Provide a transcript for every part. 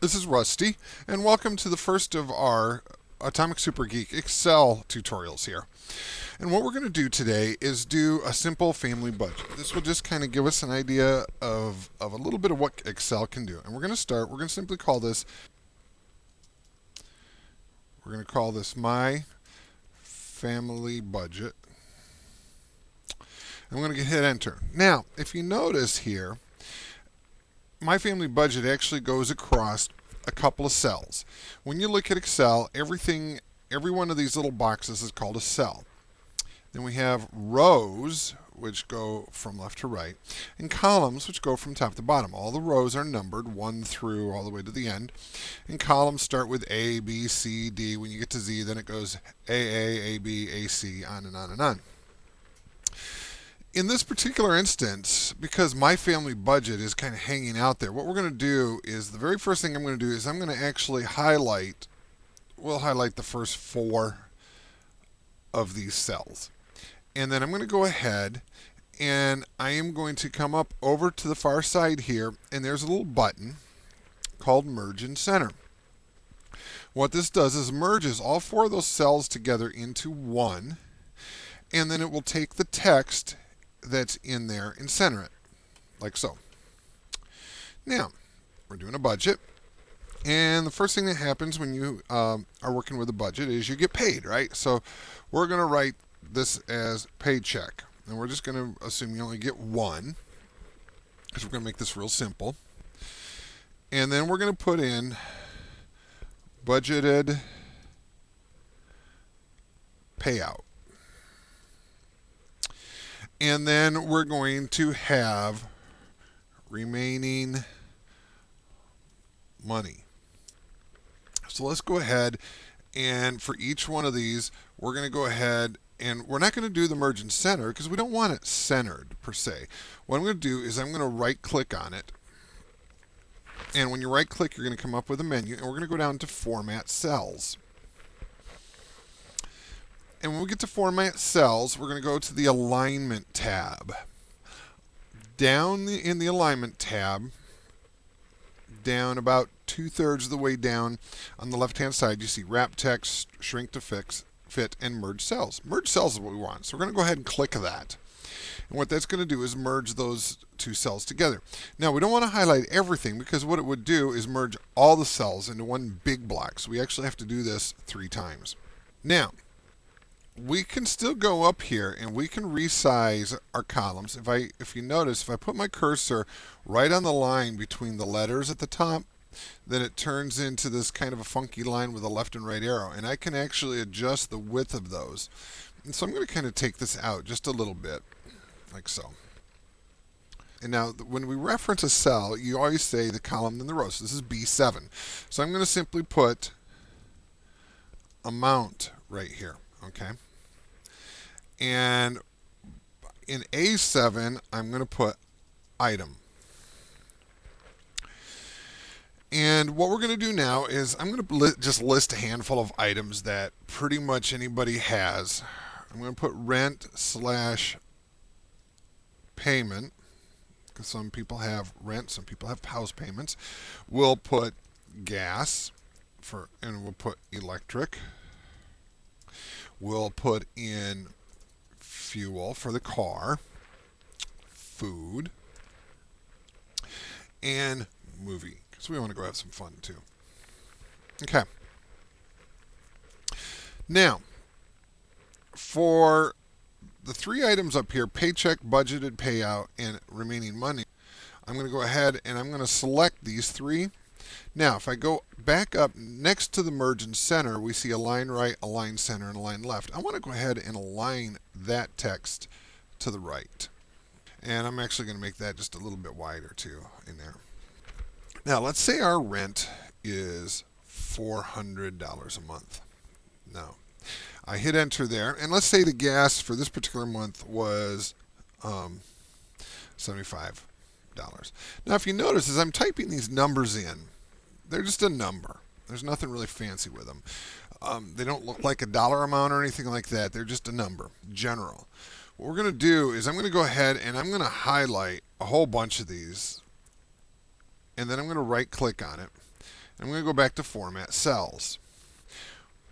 This is Rusty, and welcome to the first of our Atomic Super Geek Excel tutorials here. And what we're going to do today is do a simple family budget. This will just kind of give us an idea of a little bit of what Excel can do. And we're going to simply call this, My Family Budget. And we're going to hit enter. Now, if you notice here, My Family Budget actually goes across a couple of cells. When you look at Excel, every one of these little boxes is called a cell. Then we have rows, which go from left to right, and columns, which go from top to bottom. All the rows are numbered 1 through all the way to the end. And columns start with A, B, C, D. When you get to Z, then it goes AA, AB, AC, on and on and on. In this particular instance, because My Family Budget is kind of hanging out there, what we're going to do is the very first thing I'm going to do is I'm going to actually we'll highlight the first 4 of these cells. And then I'm going to go ahead and I am going to come up over to the far side here, and there's a little button called Merge and Center. What this does is merges all 4 of those cells together into one, and then it will take the text that's in there and center it, like so. Now, we're doing a budget, and the first thing that happens when you are working with a budget is you get paid, right? So we're going to write this as paycheck, and we're just going to assume you only get one, because we're going to make this real simple. And then we're going to put in budgeted payout. And then we're going to have remaining money. So let's go ahead, and for each one of these, we're going to go ahead, and we're not going to do the merge and center because we don't want it centered per se. What I'm going to do is I'm going to right click on it. And when you right click, you're going to come up with a menu, and we're going to go down to Format Cells. And when we get to Format Cells, we're going to go to the Alignment tab. Down in the Alignment tab, down about 2/3 of the way down on the left-hand side, you see Wrap Text, Shrink to Fit, and Merge Cells. Merge Cells is what we want. So we're going to go ahead and click that. And what that's going to do is merge those 2 cells together. Now, we don't want to highlight everything because what it would do is merge all the cells into one big block. So we actually have to do this 3 times. Now, we can still go up here and we can resize our columns. If you notice, if I put my cursor right on the line between the letters at the top, then it turns into this kind of a funky line with a left and right arrow. And I can actually adjust the width of those. And so I'm going to kind of take this out just a little bit, like so. And now, when we reference a cell, you always say the column and the row. So this is B7. So I'm going to simply put amount right here. Okay. And in A7, I'm going to put item. And what we're going to do now is I'm going to just list a handful of items that pretty much anybody has. I'm going to put rent / payment, because some people have rent, some people have house payments. We'll put gas, and we'll put electric. We'll put in fuel for the car, food, and movie, because we want to go have some fun too. Okay. Now, for the 3 items up here, paycheck, budgeted payout, and remaining money, I'm going to go ahead and I'm going to select these 3. Now, if I go back up next to the Merge and Center, we see Align Right, Align Center, and Align Left. I want to go ahead and align that text to the right. And I'm actually going to make that just a little bit wider too in there. Now, let's say our rent is $400 a month. Now, I hit enter there, and let's say the gas for this particular month was $75. Now, if you notice, as I'm typing these numbers in, they're just a number. There's nothing really fancy with them. They don't look like a dollar amount or anything like that. They're just a number, general. What we're going to do is I'm going to go ahead and I'm going to highlight a whole bunch of these, and then I'm going to right click on it, I'm going to go back to Format Cells.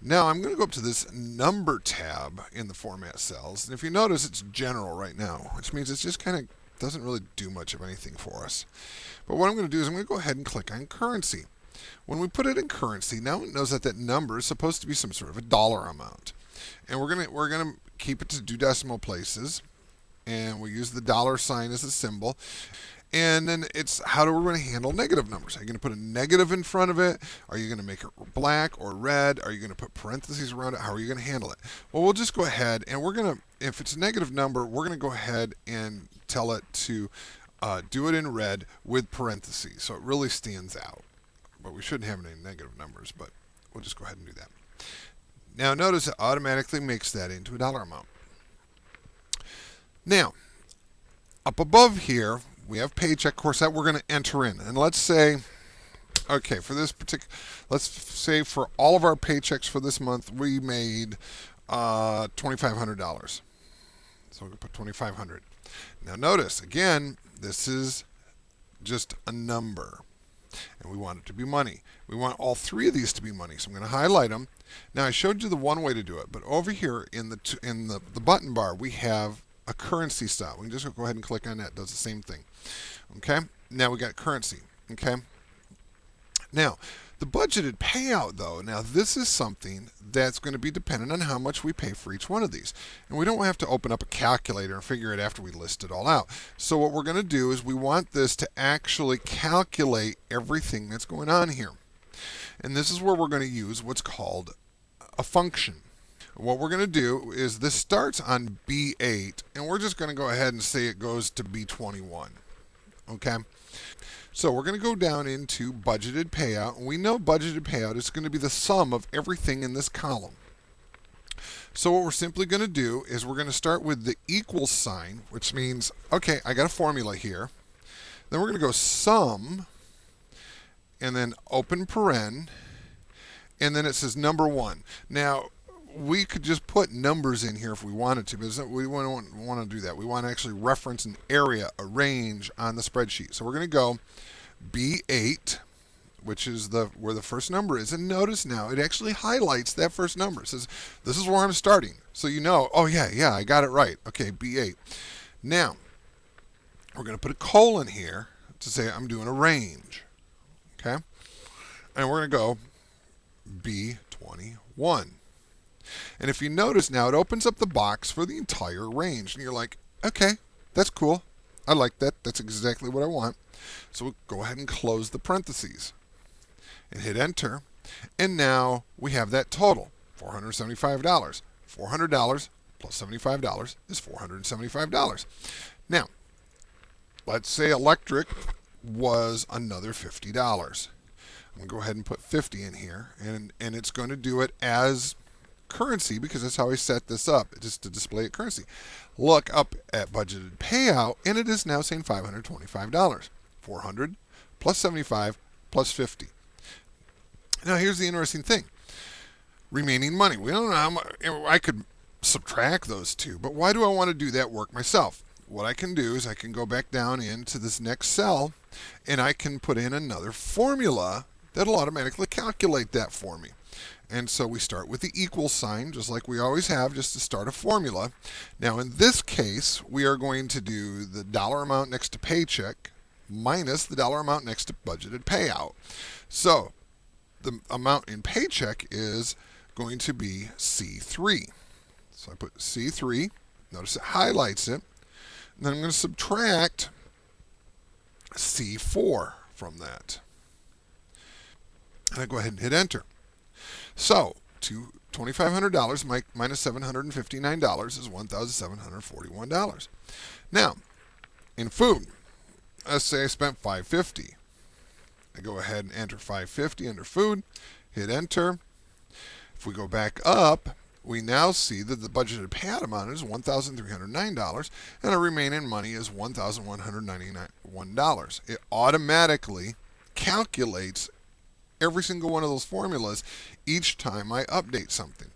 Now I'm going to go up to this Number tab in the Format Cells. And if you notice, it's General right now, which means it's just kind of doesn't really do much of anything for us. But what I'm going to do is I'm going to go ahead and click on Currency. When we put it in currency, now it knows that that number is supposed to be some sort of a dollar amount. And we're gonna keep it to 2 decimal places, and we use the dollar sign as a symbol. And then it's how do we going to handle negative numbers? Are you going to put a negative in front of it? Are you going to make it black or red? Are you going to put parentheses around it? How are you going to handle it? Well, we'll just go ahead and we're going to, if it's a negative number, we're going to go ahead and tell it to do it in red with parentheses, so it really stands out. But we shouldn't have any negative numbers, but we'll just go ahead and do that. Now notice it automatically makes that into a dollar amount. Now, up above here, we have paycheck, of course, that we're going to enter in. And let's say, okay, for this particular, let's say for all of our paychecks for this month, we made $2,500. So we're going to put 2,500. Now notice, again, this is just a number. And we want it to be money. We want all three of these to be money. So I'm going to highlight them. Now I showed you the one way to do it, but over here in the button bar, we have a currency style. We can just go ahead and click on that. It does the same thing. Okay. Now we got currency. Okay. Now the budgeted payout, though. Now this is something that's going to be dependent on how much we pay for each one of these, and we don't have to open up a calculator and figure it after we list it all out. So what we're going to do is we want this to actually calculate everything that's going on here, and this is where we're going to use what's called a function. What we're going to do is this starts on B8, and we're just going to go ahead and say it goes to B21. Okay? So we're going to go down into budgeted payout, and we know budgeted payout is going to be the sum of everything in this column. So what we're simply going to do is we're going to start with the equal sign, which means, okay, I got a formula here. Then we're going to go sum, and then open paren, and then it says number 1. Now, we could just put numbers in here if we wanted to, but we don't want to do that. We want to actually reference an area, a range on the spreadsheet. So we're going to go B8, which is where the first number is. And notice now it actually highlights that first number. It says, this is where I'm starting. So you know, oh yeah, I got it right. Okay, B8. Now, we're going to put a colon here to say I'm doing a range. Okay? And we're going to go B21. And if you notice now, it opens up the box for the entire range. And you're like, okay, that's cool. I like that. That's exactly what I want. So we'll go ahead and close the parentheses and hit enter. And now we have that total, $475. $400 plus $75 is $475. Now, let's say electric was another $50. I'm going to go ahead and put 50 in here, and it's going to do it as currency because that's how I set this up, just to display it currency. Look up at budgeted payout, and it is now saying $525. 400 plus 75 plus 50. Now here's the interesting thing. Remaining money. We don't know how much. I could subtract those two, but why do I want to do that work myself? What I can do is I can go back down into this next cell, and I can put in another formula that'll automatically calculate that for me. And so we start with the equal sign, just like we always have, just to start a formula. Now in this case, we are going to do the dollar amount next to paycheck minus the dollar amount next to budgeted payout. So the amount in paycheck is going to be C3. So I put C3. Notice it highlights it. And then I'm going to subtract C4 from that. And I go ahead and hit enter. So $2,500 minus $759 is $1,741. Now, in food, let's say I spent $550. I go ahead and enter $550 under food, hit enter. If we go back up, we now see that the budgeted payout amount is $1,309, and our remaining money is $1,191. It automatically calculates every single one of those formulas each time I update something.